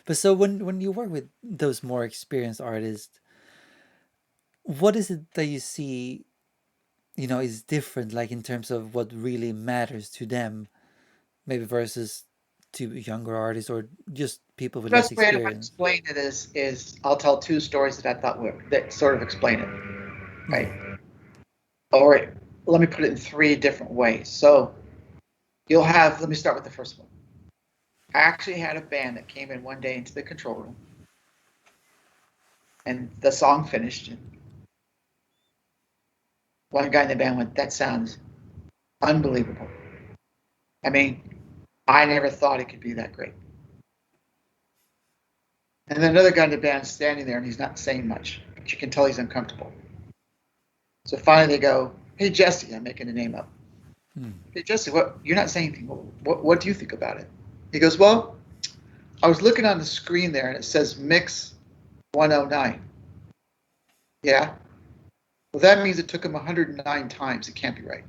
But so when you work with those more experienced artists, what is it that you see, is different, like in terms of what really matters to them, maybe versus to younger artists or just people with less Best way to experience? explain it is I'll tell two stories that I thought were that sort of explain it, right? Mm. Or let me put it in three different ways. So you'll have. Let me start with the first one. I actually had a band that came in one day into the control room, and the song finished. And one guy in the band went, "That sounds unbelievable. I mean, I never thought it could be that great." And then another guy in the band is standing there, and he's not saying much, but you can tell he's uncomfortable. So finally, they go, "Hey Jesse," I'm making a name up. Mm. "Hey Jesse, what? You're not saying anything. What do you think about it?" He goes, "Well, I was looking on the screen there, and it says mix 109. Yeah. Well, that means it took him 109 times. It can't be right."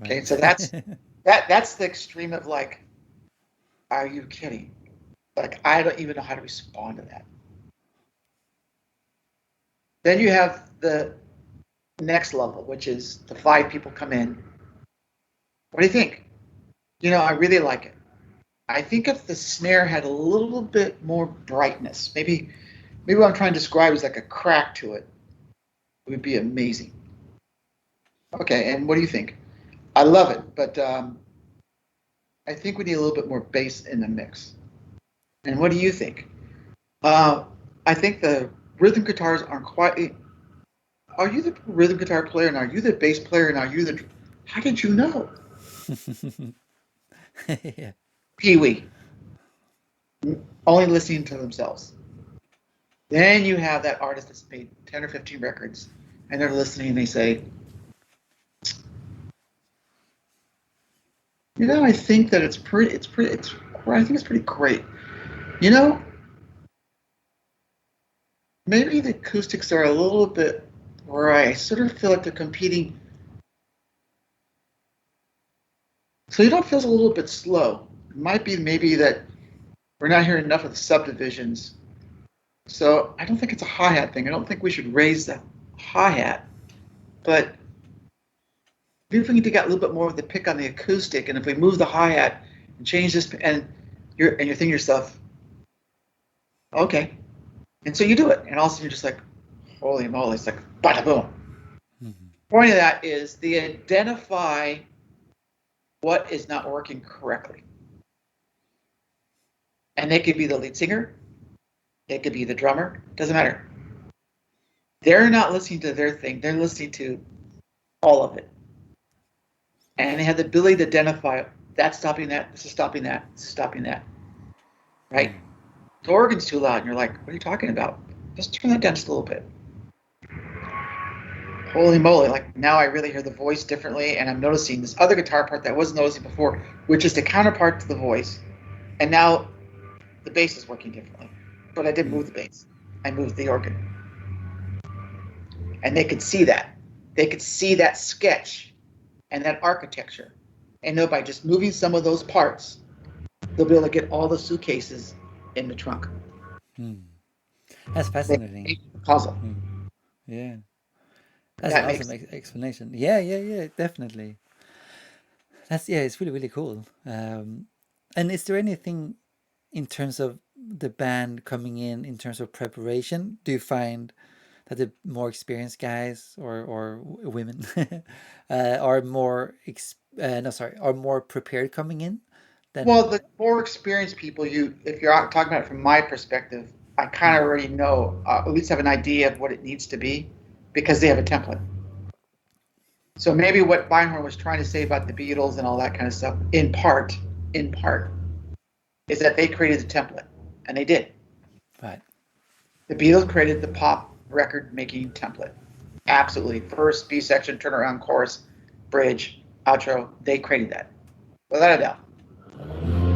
Okay, so that's Right. that's the extreme of like, are you kidding? Like, I don't even know how to respond to that. Then you have the next level, which is the five people come in. What do you think? I really like it. I think if the snare had a little bit more brightness, maybe what I'm trying to describe is like a crack to it, it would be amazing. Okay, and what do you think? I love it, but I think we need a little bit more bass in the mix. And what do you think? Uh, I think the rhythm guitars aren't quite. Are you the rhythm guitar player, and are you the bass player, and are you the? How did you know? Yeah. Pee Wee, only listening to themselves. Then you have that artist that's made 10 or 15 records, and they're listening, and they say, I think that I think it's pretty great. You know, maybe the acoustics are a little bit where I sort of feel like they're competing. So you don't feel a little bit slow. It might be maybe that we're not hearing enough of the subdivisions. So I don't think it's a hi-hat thing. I don't think we should raise the hi-hat, but maybe if we need to get a little bit more of the pick on the acoustic, and if we move the hi-hat and change this, and you're thinking to yourself, okay, and so you do it, and all of a sudden you're just like, holy moly, it's like bada boom. Mhm. Point of that is they identify what is not working correctly, and they could be the lead singer, it could be the drummer, doesn't matter. They're not listening to their thing; they're listening to all of it, and they have the ability to identify that's stopping that, this is stopping that, this is stopping that, right? Mm. The organ's too loud, and you're like, what are you talking about? Just turn that down just a little bit. Holy moly, like now I really hear the voice differently, and I'm noticing this other guitar part that I wasn't noticing before, which is the counterpart to the voice. And now the bass is working differently. But I didn't move the Mm. bass. I moved the organ. And they could see that. They could see that sketch and that architecture. And know by just moving some of those parts, they'll be able to get all the suitcases in the trunk. Mm. That's They fascinating. make the puzzle. Mm. Yeah. That's an That awesome makes explanation. Yeah, yeah, yeah, definitely. It's really, really cool. And is there anything in terms of the band coming in terms of preparation? Do you find that the more experienced guys or women are more no, sorry, are more prepared coming in than? well, the more experienced people, if you're talking about it from my perspective, I kind of Mm. already know, at least have an idea of what it needs to be because they have a template. So maybe what Beinhorn was trying to say about the Beatles and all that kind of stuff, in part, is that they created the template, and they did. Right. The Beatles created the pop record making template. Absolutely. First, B section, turnaround, chorus, bridge, outro. They created that, without a doubt.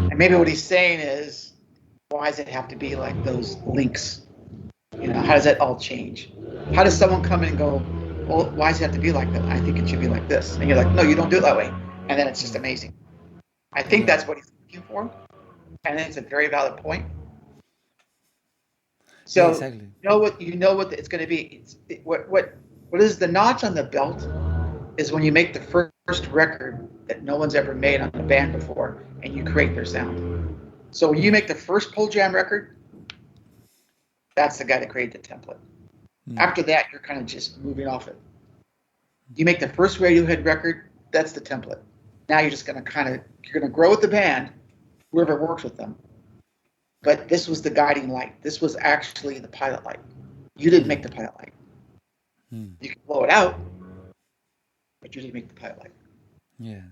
And maybe what he's saying is, why does it have to be like those links? How does that all change? How does someone come in and go, well, why does it have to be like that? I think it should be like this. And you're like, no, you don't do it that way. And then it's just Mm. amazing. I think Yeah. that's what he's looking for. and it's a very valid point. Yeah, So exactly. you know what it's going to be. What is the notch on the belt is when you make the first record that no one's ever made on a band before, and you create their sound. So when you Mm, make the first Pull Jam record, that's the guy that created the template. mm, After that, you're kind of just moving off it. You make the first Radiohead record, that's the template. Now you're just going to you're going to grow with the band, whoever works with them. But this was the guiding light. This was actually the pilot light. You didn't mm, make the pilot light. mm. You can blow it out, but you didn't make the pilot light. Yeah.